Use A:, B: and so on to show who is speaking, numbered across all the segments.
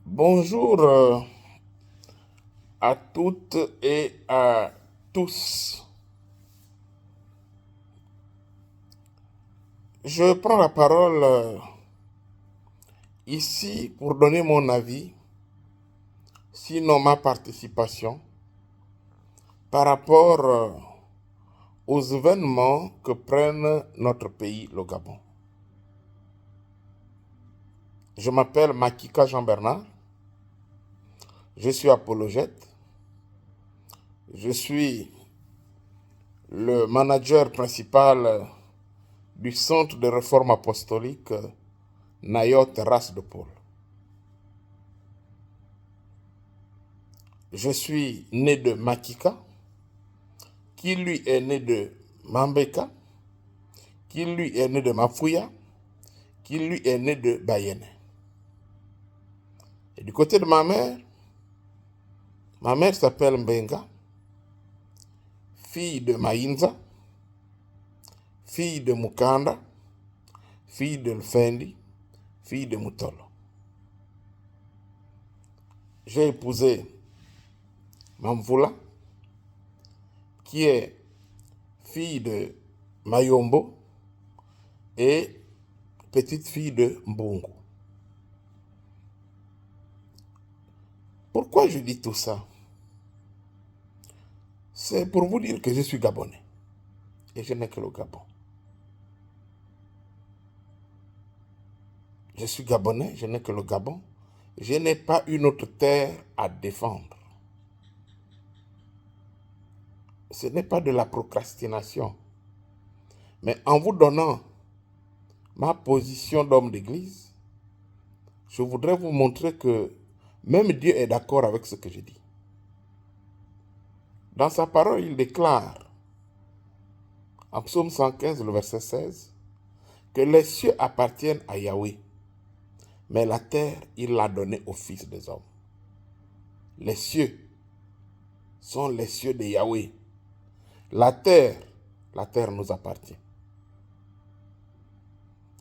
A: Bonjour à toutes et à tous. Je prends la parole ici pour donner mon avis, sinon ma participation, par rapport aux événements que prennent notre pays, le Gabon. Je m'appelle Makika Jean-Bernard, je suis apologète, je suis le manager principal du Centre de réforme apostolique Nayot Race de Paul. Je suis né de Makika, qui lui est né de Mambeka, qui lui est né de Mafouya, qui lui est né de Bayene. Et du côté de ma mère s'appelle Mbenga, fille de Maïnza, fille de Mukanda, fille de Lfendi, fille de Mutolo. J'ai épousé Mamvula, qui est fille de Mayombo et petite fille de Mbongo. Pourquoi je dis tout ça? C'est pour vous dire que je suis gabonais et je n'ai que le Gabon. Je suis gabonais, je n'ai que le Gabon. Je n'ai pas une autre terre à défendre. Ce n'est pas de la procrastination. Mais en vous donnant ma position d'homme d'église, je voudrais vous montrer que même Dieu est d'accord avec ce que je dis. Dans sa parole, il déclare, en psaume 115, le verset 16, que les cieux appartiennent à Yahweh, mais la terre, il l'a donnée aux fils des hommes. Les cieux sont les cieux de Yahweh. La terre nous appartient.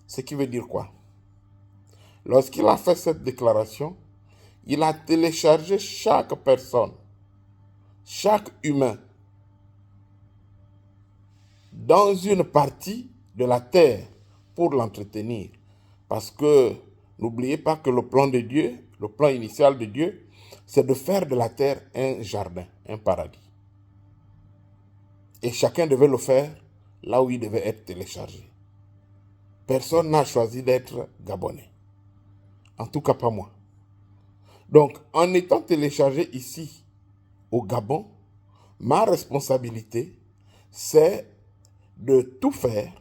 A: Ce qui veut dire quoi? Lorsqu'il a fait cette déclaration, il a téléchargé chaque personne, chaque humain, dans une partie de la terre pour l'entretenir. Parce que n'oubliez pas que le plan de Dieu, le plan initial de Dieu, c'est de faire de la terre un jardin, un paradis. Et chacun devait le faire là où il devait être téléchargé. Personne n'a choisi d'être gabonais. En tout cas pas moi. Donc, en étant téléchargé ici, au Gabon, ma responsabilité, c'est de tout faire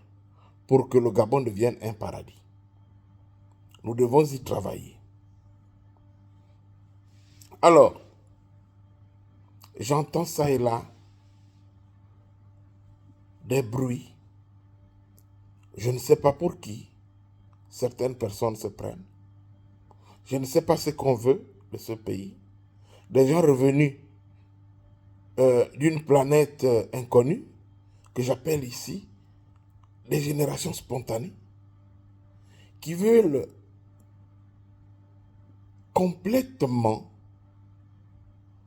A: pour que le Gabon devienne un paradis. Nous devons y travailler. Alors, j'entends ça et là, des bruits. Je ne sais pas pour qui certaines personnes se prennent. Je ne sais pas ce qu'on veut de ce pays. Des gens revenus d'une planète inconnue, que j'appelle ici des générations spontanées, qui veulent complètement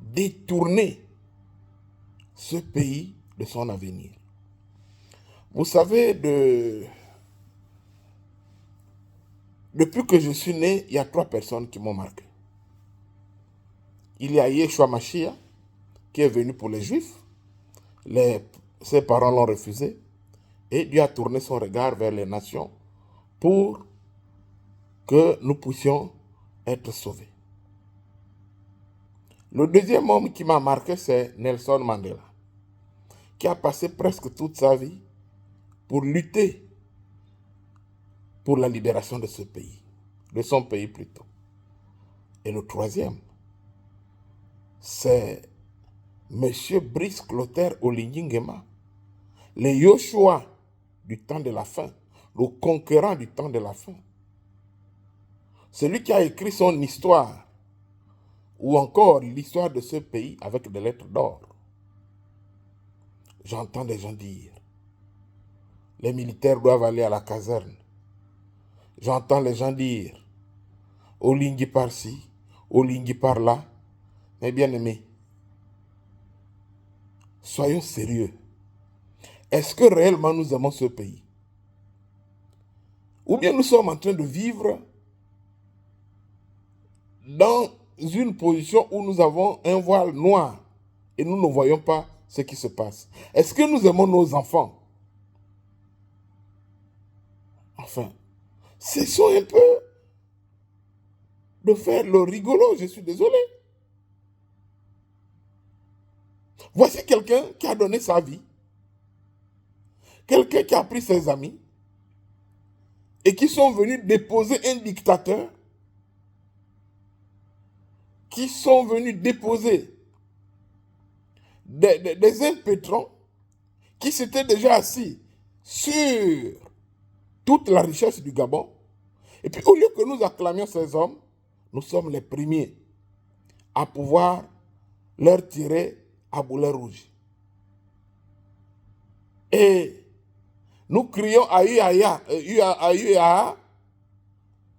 A: détourner ce pays de son avenir. Vous savez, depuis que je suis né, il y a 3 personnes qui m'ont marqué. Il y a Yeshua Mashiach, qui est venu pour les Juifs. Ses parents l'ont refusé. Et Dieu a tourné son regard vers les nations pour que nous puissions être sauvés. Le deuxième homme qui m'a marqué, c'est Nelson Mandela, qui a passé presque toute sa vie pour lutter pour la libération de ce pays, de son pays plutôt. Et le troisième, c'est M. Brice Clotaire Oligny Nguema, le Yoshua du temps de la fin, le conquérant du temps de la fin. Celui qui a écrit son histoire, ou encore l'histoire de ce pays avec des lettres d'or. J'entends des gens dire, les militaires doivent aller à la caserne. J'entends les gens dire, Oligny par-ci, Olingi par là. Mais bien aimé, soyons sérieux. Est-ce que réellement nous aimons ce pays? Ou bien nous sommes en train de vivre dans une position où nous avons un voile noir et nous ne voyons pas ce qui se passe? Est-ce que nous aimons nos enfants? Enfin, cessons un peu de faire le rigolo, je suis désolé. Voici quelqu'un qui a donné sa vie, quelqu'un qui a pris ses amis et qui sont venus déposer un dictateur, qui sont venus déposer des impétrants qui s'étaient déjà assis sur toute la richesse du Gabon. Et puis au lieu que nous acclamions ces hommes, nous sommes les premiers à pouvoir leur tirer à boulet rouge. Et nous crions à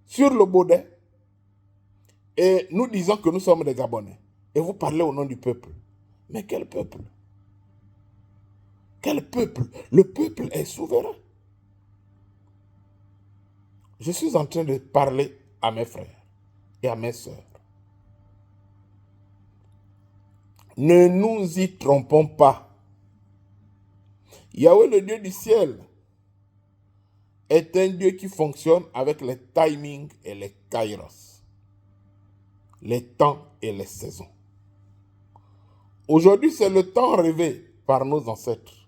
A: sur le baudet et nous disons que nous sommes des Gabonais. Et vous parlez au nom du peuple. Mais quel peuple? Quel peuple? Le peuple est souverain. Je suis en train de parler à mes frères et à mes sœurs. Ne nous y trompons pas. Yahweh, le Dieu du ciel, est un Dieu qui fonctionne avec les timings et les kairos, les temps et les saisons. Aujourd'hui, c'est le temps rêvé par nos ancêtres.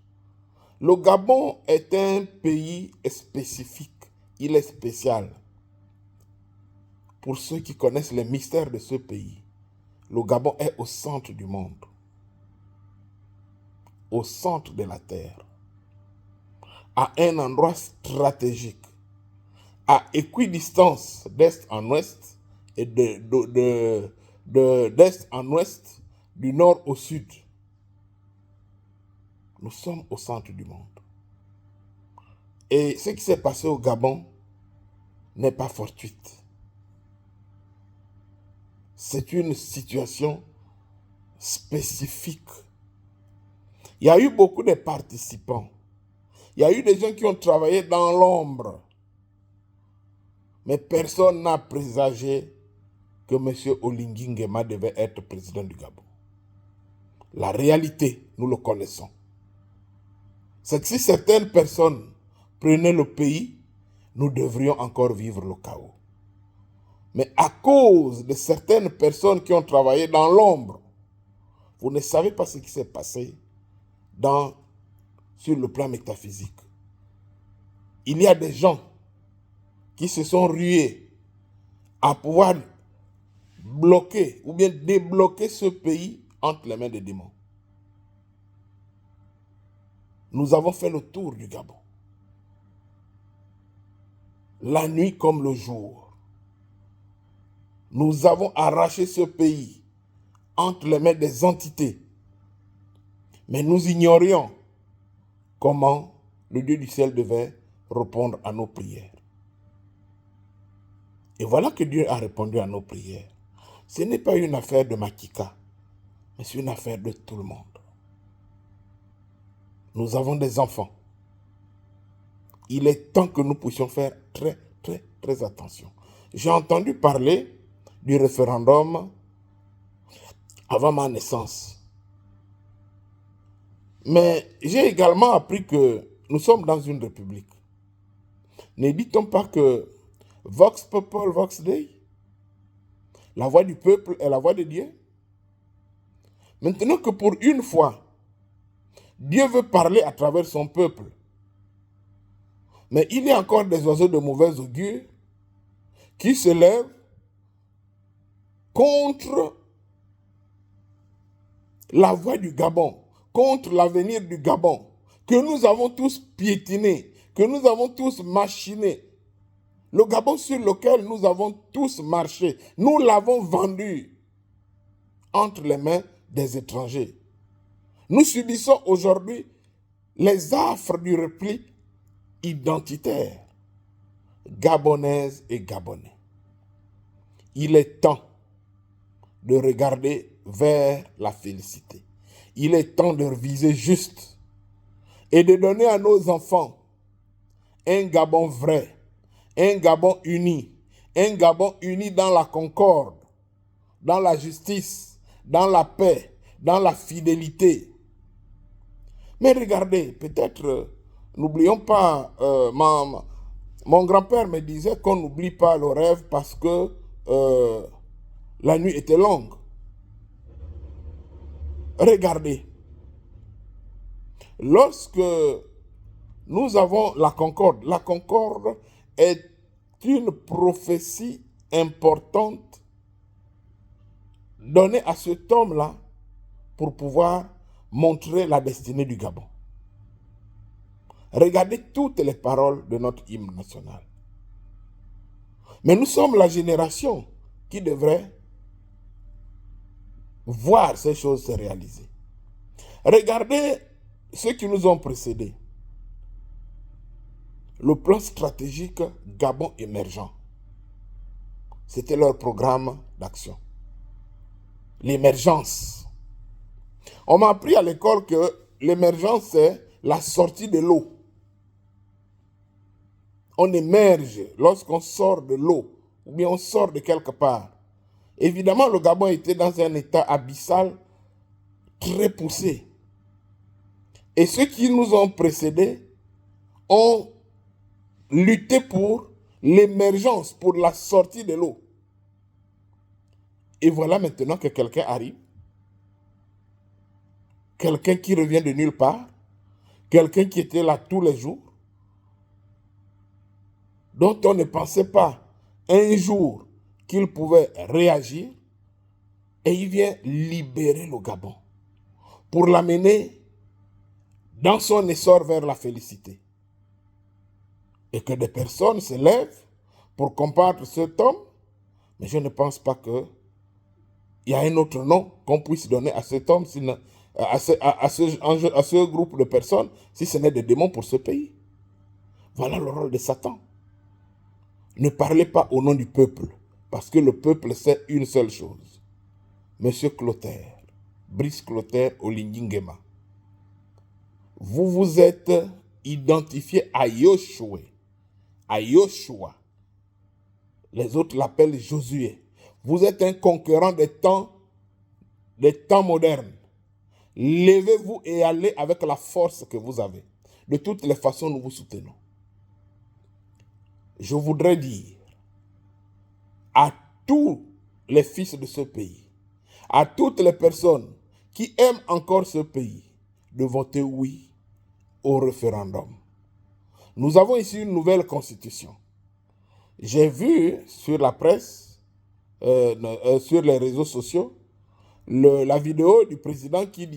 A: Le Gabon est un pays spécifique. Il est spécial. Pour ceux qui connaissent les mystères de ce pays, le Gabon est au centre du monde, au centre de la terre, à un endroit stratégique, à équidistance d'est en ouest et d'est en ouest, du nord au sud. Nous sommes au centre du monde. Et ce qui s'est passé au Gabon n'est pas fortuite. C'est une situation spécifique. Il y a eu beaucoup de participants. Il y a eu des gens qui ont travaillé dans l'ombre. Mais personne n'a présagé que M. Olingi Nguema devait être président du Gabon. La réalité, nous le connaissons. C'est que si certaines personnes prenaient le pays, nous devrions encore vivre le chaos. Mais à cause de certaines personnes qui ont travaillé dans l'ombre, vous ne savez pas ce qui s'est passé sur le plan métaphysique. Il y a des gens qui se sont rués à pouvoir bloquer ou bien débloquer ce pays entre les mains des démons. Nous avons fait le tour du Gabon. La nuit comme le jour. Nous avons arraché ce pays entre les mains des entités. Mais nous ignorions comment le Dieu du ciel devait répondre à nos prières. Et voilà que Dieu a répondu à nos prières. Ce n'est pas une affaire de Makika, mais c'est une affaire de tout le monde. Nous avons des enfants. Il est temps que nous puissions faire très, très, très attention. J'ai entendu parler du référendum avant ma naissance. Mais j'ai également appris que nous sommes dans une république. Ne dit-on pas que Vox Populi, Vox Dei, la voix du peuple est la voix de Dieu? Maintenant que pour une fois, Dieu veut parler à travers son peuple, mais il y a encore des oiseaux de mauvais augure qui se lèvent contre la voix du Gabon, contre l'avenir du Gabon, que nous avons tous piétiné, que nous avons tous machiné. Le Gabon sur lequel nous avons tous marché, nous l'avons vendu entre les mains des étrangers. Nous subissons aujourd'hui les affres du repli identitaire, gabonaises et gabonais. Il est temps de regarder vers la félicité. Il est temps de viser juste et de donner à nos enfants un Gabon vrai, un Gabon uni dans la concorde, dans la justice, dans la paix, dans la fidélité. Mais regardez, peut-être, n'oublions pas, mon grand-père me disait qu'on n'oublie pas le rêve parce que la nuit était longue. Regardez, lorsque nous avons la concorde est une prophétie importante donnée à cet homme-là pour pouvoir montrer la destinée du Gabon. Regardez toutes les paroles de notre hymne national. Mais nous sommes la génération qui devrait voir ces choses se réaliser. Regardez ceux qui nous ont précédés. Le plan stratégique Gabon émergent. C'était leur programme d'action. L'émergence. On m'a appris à l'école que l'émergence, c'est la sortie de l'eau. On émerge lorsqu'on sort de l'eau, ou bien on sort de quelque part. Évidemment, le Gabon était dans un état abyssal très poussé. Et ceux qui nous ont précédés ont lutté pour l'émergence, pour la sortie de l'eau. Et voilà maintenant que quelqu'un arrive, quelqu'un qui revient de nulle part, quelqu'un qui était là tous les jours, dont on ne pensait pas un jour qu'il pouvait réagir, et il vient libérer le Gabon pour l'amener dans son essor vers la félicité. Et que des personnes se lèvent pour combattre cet homme, mais je ne pense pas qu'il y a un autre nom qu'on puisse donner à cet homme, à ce groupe de personnes, si ce n'est des démons pour ce pays. Voilà le rôle de Satan. Ne parlez pas au nom du peuple, parce que le peuple sait une seule chose. Monsieur Clotaire, Brice Clotaire Olingingema, vous vous êtes identifié à Yoshua. Les autres l'appellent Josué. Vous êtes un conquérant des temps modernes. Levez-vous et allez avec la force que vous avez. De toutes les façons, nous vous soutenons. Je voudrais dire à tous les fils de ce pays, à toutes les personnes qui aiment encore ce pays, de voter oui au référendum. Nous avons ici une nouvelle constitution. J'ai vu sur la presse, sur les réseaux sociaux, la vidéo du président qui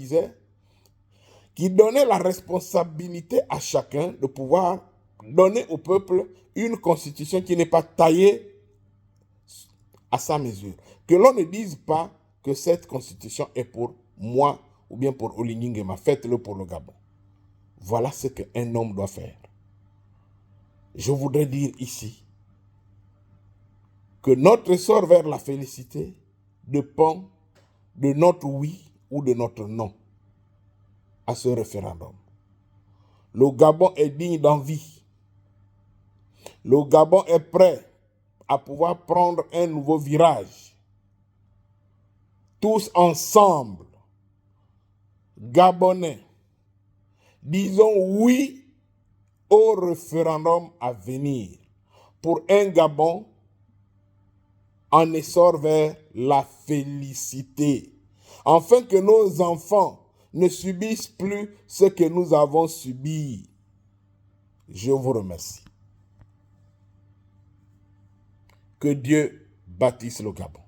A: donnait la responsabilité à chacun de pouvoir donner au peuple une constitution qui n'est pas taillée à sa mesure. Que l'on ne dise pas que cette constitution est pour moi ou bien pour Olingingema. Faites-le pour le Gabon. Voilà ce qu'un homme doit faire. Je voudrais dire ici que notre sort vers la félicité dépend de notre oui ou de notre non à ce référendum. Le Gabon est digne d'envie. Le Gabon est prêt à pouvoir prendre un nouveau virage. Tous ensemble, Gabonais, disons oui au référendum à venir pour un Gabon en essor vers la félicité, afin que nos enfants ne subissent plus ce que nous avons subi. Je vous remercie. Que Dieu bâtisse le Gabon.